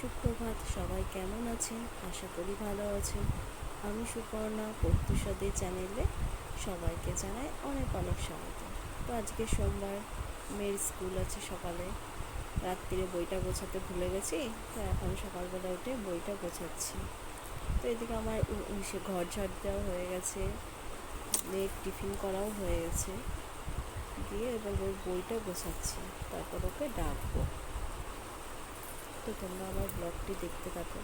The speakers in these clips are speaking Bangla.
সুপ্রভাত, সবাই কেমন আছেন? আশা করি ভালো আছেন। আমি সুপর্ণা, প্রত্যুষাদের চ্যানেলে সবাইকে জানাই অনেক অনেক স্বাগত। তো আজকে সোমবার, মেয়ের স্কুল আছে সকালে। রাত্রিরে বইটা গোছাতে ভুলে গেছি, তো এখন সকালবেলা উঠে বইটা গোছাচ্ছি। তো এদিকে আমার সে ঘর ঝাড় দেওয়া হয়ে গেছে, মেয়ের টিফিন করাও হয়ে গেছে, দিয়ে এবার ওই বইটা গোছাচ্ছি, তারপর ওকে ডাকবো। তো তোমরা আমার ব্লগটি দেখতে থাকো,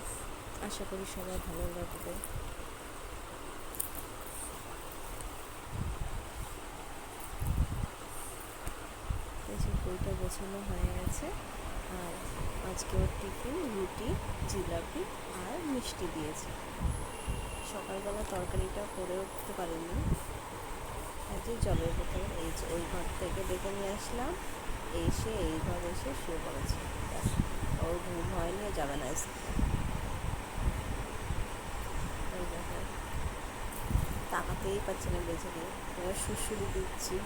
আশা করি সবার ভালো লাগবে। সেই বইটা গোছানো হয়ে গেছে। আর আজকে ওর টিফিন রুটি, জিলাপি আর মিষ্টি দিয়েছে। সকালবেলা তরকারিটা করে উঠতে পারিনি, আজকে জলের বোতল এই যে ওই ঘর থেকে ডেকে নিয়ে আসলাম, এসে এই ঘর এসে শুয়ে পড়েছে। ওর ঘুম হয়নি, যাবে না স্কুলে। ওই দেখো, তাকাতেই পারছে না বেচারি, এবার সুড়সুড়ি দিচ্ছি,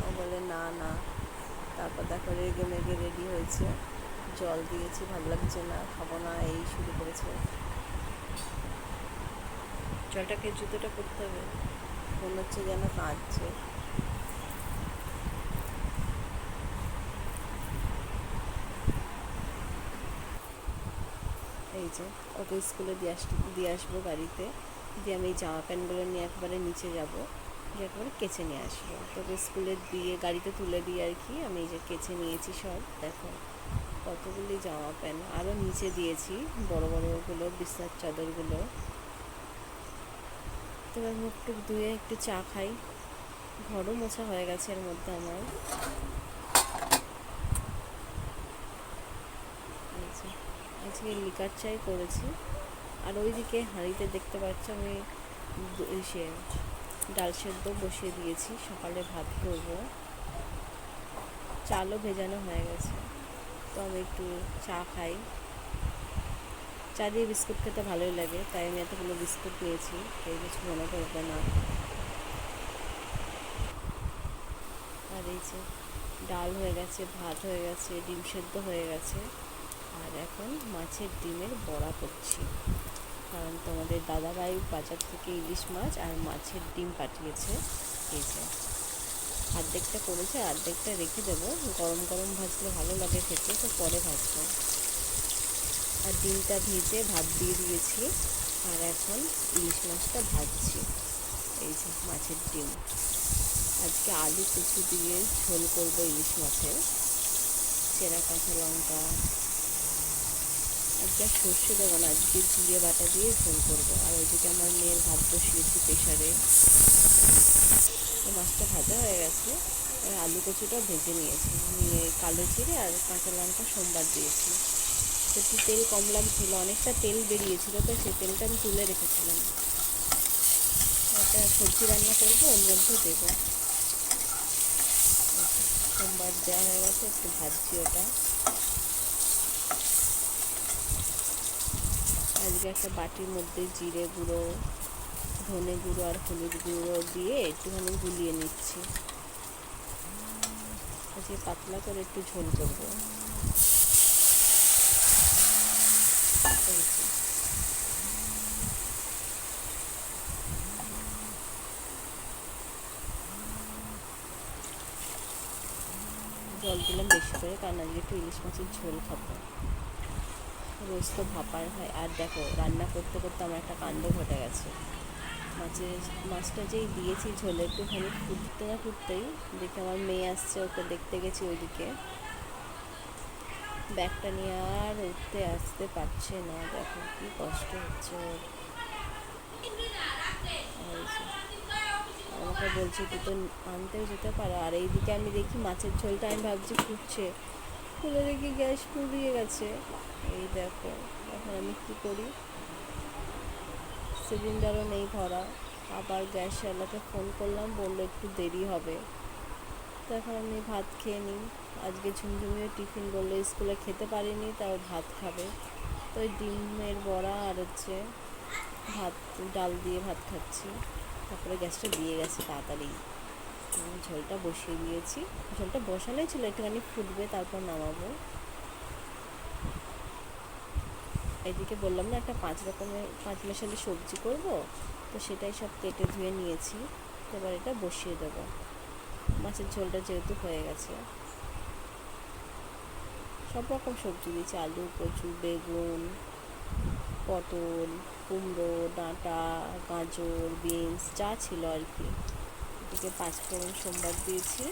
ও বলে না না। তারপর দেখো রেগে মেগে রেডি হয়েছে, জল দিয়েছি, ভালো লাগছে না, খাবো না, এই শুরু করেছে। জলটাকে জুতোটা করতে হবে, মনে হচ্ছে যেন কাঁদছে। এই যে ওকে স্কুলে দিয়ে আসবো গাড়িতে, দিয়ে আমি এই জামা প্যান্টগুলো নিয়ে একবারে নিচে যাব, দিয়ে একবারে কেচে নিয়ে আসবো। তোকে স্কুলে দিয়ে গাড়িতে তুলে দিয়ে আর কি আমি এই যে কেচে নিয়েছি সব। দেখো কতগুলি জামা প্যান্ট, আরও নিচে দিয়েছি বড় বড়গুলো, বিছানার চাদরগুলো। তো এবার মুখ টুক ধুয়ে একটু চা খাই। ঘরও মোছা হয়ে গেছে এর মধ্যে আমার। আজকে লিকার চাই করেছি। আর ওইদিকে হাঁড়িতে দেখতে পাচ্ছ আমি সে ডাল সেদ্ধ বসিয়ে দিয়েছি, সকালে ভাত করব। চালও ভেজানো হয়ে গেছে, তো আমি একটু চা খাই। চা দিয়ে বিস্কুট খেতে ভালোই লাগে, তাই আমি এতগুলো বিস্কুট নিয়েছি, এই কিছু মনে করবে না। আর এই যে ডাল হয়ে গেছে, ভাত হয়ে গেছে, ডিম সেদ্ধ হয়ে গেছে। আর এখন মাছের ডিমের বড়া করছি, কারণ তোমাদের দাদাভাই বাজার থেকে ইলিশ মাছ আর মাছের ডিম পাঠিয়েছে। এই যে অর্ধেকটা করেছে, অর্ধেকটা রেখে দেবো, গরম গরম ভাজলে ভালো লাগে খেতে, তো পরে ভাজবো। আর ডিমটা ভেজে ভাত দিয়ে দিয়েছি, আর এখন ইলিশ মাছটা ভাজছি। এই যে মাছের ডিম, আজকে আলু কুচু দিয়ে ঝোল করবো ইলিশ মাছের, চেরা কাঁচা লঙ্কা। আজকে সর্ষে দেবো না, আজকে জিরে বাটা দিয়ে ঝোল করবো। আর ওইদিকে আমার মেয়ের ভাত বসিয়েছি প্রেশারে। মাছটা ভাজা হয়ে গেছে, আলু কচুটাও ভেজে নিয়েছি, নিয়ে কালো জিরে আর কাঁচা লঙ্কা সোমবার দিয়েছি। একটু তেল কম লাগছিলো, অনেকটা তেল বেরিয়েছিল, তো সেই তেলটা আমি তুলে রেখেছিলাম। একটা সবজি রান্না করবো, ওর মধ্যে দেবো। সোমবার দেওয়া হয়ে গেছে, একটু ভাজছি ওটা। আজকে একটা বাটির মধ্যে জিরে গুঁড়ো, ধনে গুঁড়ো আর হলুদ গুঁড়ো দিয়ে একটুখানি গুলিয়ে নিচ্ছি। আজকে পাতলা করে একটু ঝোল করবো। জল দিলাম বেশি করে, কারণ আজকে একটু ইলিশ মাছের ঝোল খাবো, রোজ তো ভাপার হয়। আর দেখো রান্না করতে করতে আমার একটা কাণ্ড ঘটে গেছে। মাছটা যেই দিয়েছি ঝোলে, একটুখানি ফুটতে না ফুটতেই দেখে আমার মেয়ে আসছে, ওকে দেখতে গেছি ওইদিকে, ব্যাগটা নিয়ে আর উঠতে আসতে পারছে না। দেখো কি কষ্ট হচ্ছে ওর। আমাকে বলছে তুই তো আনতেও যেতে পারো। আর এইদিকে আমি দেখি মাছের ঝোলটা, আমি ভাবছি ফুটছে, খুলে দেখি গ্যাস পুড়িয়ে গেছে। এই দেখো, এখন আমি কী করি, সিলিন্ডারও নেই ভরা। আবার গ্যাসওয়ালাকে ফোন করলাম, বললো একটু দেরি হবে। তো এখন আমি ভাত খেয়ে নিই। আজকে ঝুমঝুমিও টিফিন বললো স্কুলে খেতে পারিনি, তাও ভাত খাবে। তো ওই ডিমের বড়া আর হচ্ছে ভাত, ডাল দিয়ে ভাত খাচ্ছি। তারপরে গ্যাসটা দিয়ে গেছে তাড়াতাড়ি, ঝোলটা বসিয়ে দিয়েছি। ঝোলটা বসালেই ছিল, একটুখানি ফুটবে, তারপর নামাবো। এদিকে বললাম না একটা 5 মেশালি সবজি করব, তো সেটাই সব কেটে ধুয়ে নিয়েছি। এবার এটা বসিয়ে দেবো। মাছের ঝোলটা যেহেতু হয়ে গেছে, সব রকম সবজি দিয়েছি, আলু, কচু, বেগুন, পটল, কুমড়ো, ডাঁটা, গাজর, বিনস যা ছিল আর কি। এদিকে 5 ফোড়ন সোমবার দিয়েছি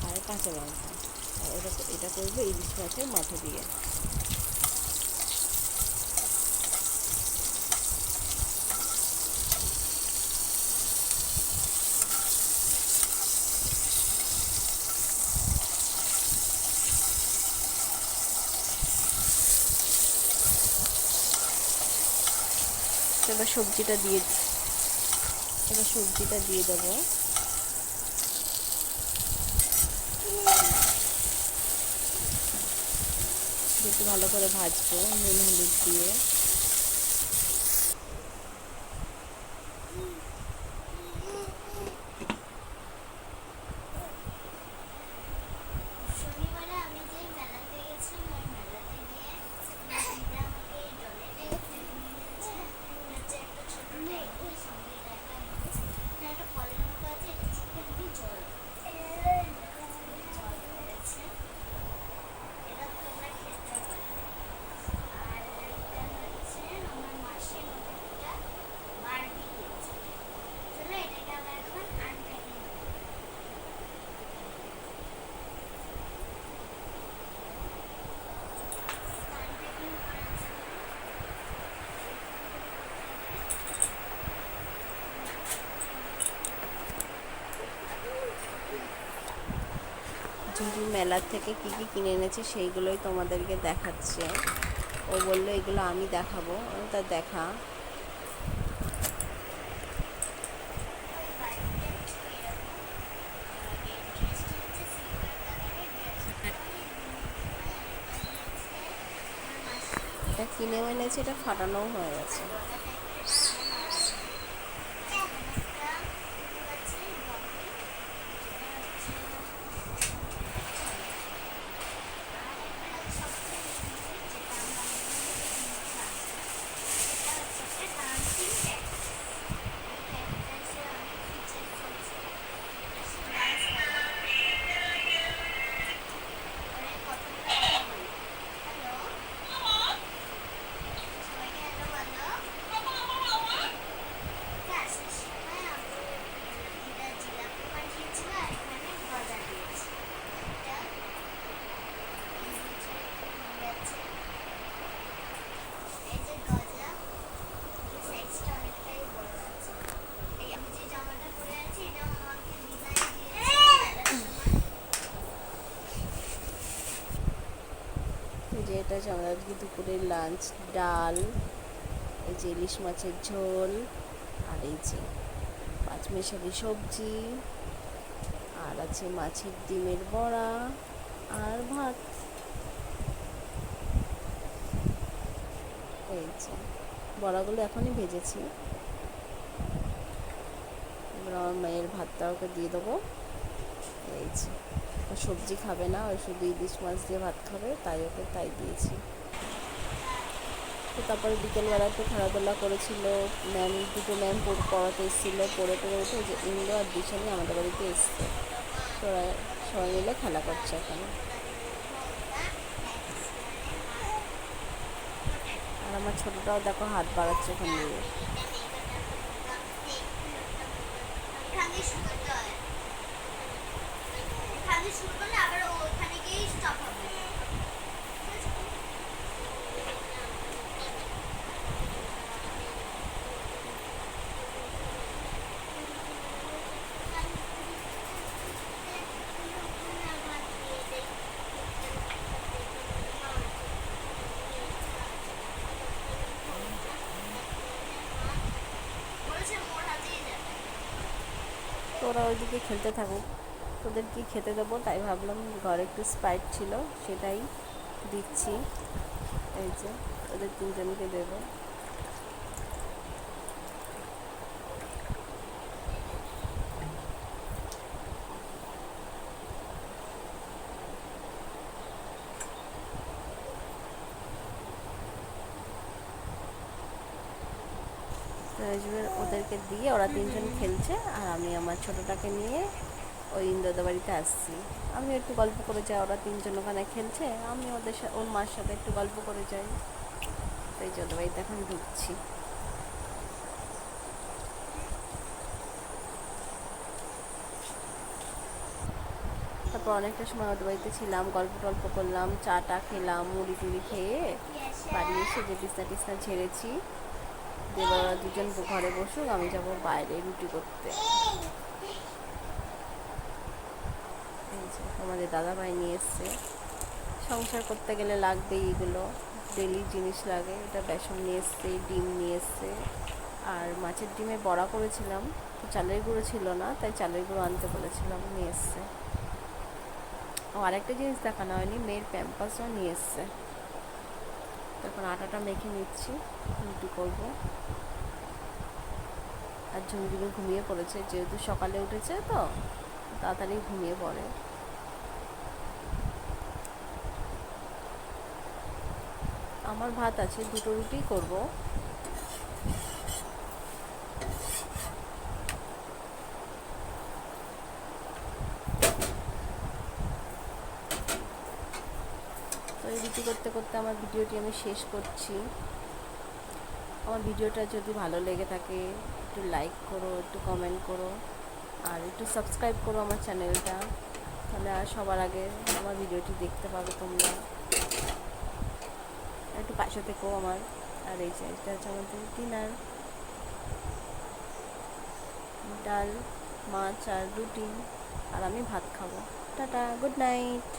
আর কাঁচা লঙ্কা। আর এটা করবো ইলিশ মাছের মাথা দিয়ে। এবার সবজিটা দিয়ে দেবো। একটু ভালো করে ভাজবো নুন হলুদ দিয়ে। ঝুড়ি মেলার থেকে কি কি কিনে এনেছে সেইগুলোই তোমাদেরকে দেখাচ্ছে। ও বললো এগুলো আমি দেখাবো, তা দেখা। এটা কিনেও এনেছে, এটা ফাটানোও হয়ে গেছে। যে এটা হচ্ছে আমাদের আজকে দুপুরের লাঞ্চ। ডাল, এই যে ইলিশ মাছের ঝোল, আর এই যে 5 মেশালি সবজি, আর আছে মাছের ডিমের বড়া আর ভাত। এই যে বড়াগুলো এখনই ভেজেছি। এবার আমার মেয়ের ভাতটা ওকে দিয়ে দেবো। এই যে ও সবজি খাবে না, ওই শুধু ইলিশ মাছ দিয়ে ভাত খাবে, তাই ওকে তাই দিয়েছি। তো তারপরে বিকেলবেলা একটু খেলাধুলা করেছিল। দুটো ম্যাম পড়াতে এসেছিলো, পড়ে উঠে যে ইন্দ্র আর দিশানি আমাদের বাড়িতে এসছে। তো ওরা সবাই মিলে খেলা করছে এখানে। আর আমার ছোটোটাও দেখো হাত বাড়াচ্ছে ওখান দিয়ে। তো ওরা ওইদিকে খেলতে থাকুক, তোদের কি খেতে দেবো তাই ভাবলাম ঘরে একটু স্প্রাইট ছিল সেটাই দিচ্ছি। এই যে ওদের 3জনকে দেবো। ওই যে ওদেরকে দিয়ে ওরা তিনজন খেলছে, আর আমি আমার ছোটোটাকে নিয়ে ওই ইন্দ্রদা বাড়িতে আসছি। আমি একটু গল্প করে যাই, ওরা তিনজন ওখানে খেলছে, আমি ওদের সাথে ওর মার সাথে একটু গল্প করে যাই। তাই ওদের বাড়িতে এখন ঢুকছি। তারপর অনেকটা সময় ওদের বাড়িতে ছিলাম, গল্প টল্প করলাম, চা টা খেলাম, মুড়ি টুড়ি খেয়ে বাড়ি এসে যে বিছনা টিছনা ঝেড়েছি, দিয়ে ওরা দুজন ঘরে বসুক, আমি যাব বাইরে রুটি করতে। এই যে আমাদের দাদাভাই নিয়ে এসছে। সংসার করতে গেলে লাগবেই এগুলো, ডেলি জিনিস লাগে। এটা বেসন নিয়ে এসছে, ডিম নিয়ে এসছে, আর মাছের ডিমে বড়া করেছিলাম, তো চালের গুঁড়ো ছিল না, তাই চালের গুঁড়ো আনতে বলেছিলাম, নিয়ে এসছে। ও আরেকটা জিনিস দেখানো হয়নি, মেয়ের প্যাম্পাসও নিয়ে এসছে। তখন আটাটা মেখে নিচ্ছি, রুটি করব। আর ঝুমঝুমি ঘুমিয়ে পড়েছে, যেহেতু সকালে উঠেছে তো তাড়াতাড়ি ঘুমিয়ে পড়ে। আমার ভাত আছে, দুটো রুটি করব। তো এই রুটি করতে করতে আমার ভিডিওটি আমি শেষ করছি। আমার ভিডিওটা যদি ভালো লেগে থাকে একটু লাইক করো, একটু কমেন্ট করো, আর একটু সাবস্ক্রাইব করো আমার চ্যানেলটা, তাহলে আর সবার আগে আমার ভিডিওটি দেখতে পাবে তোমরা। একটু পাশে থেকো আমার। আর এই যে এটা হচ্ছে আমাদের ডিনার, ডাল, মাছ আর রুটি, আর আমি ভাত খাবো। Tata, good night.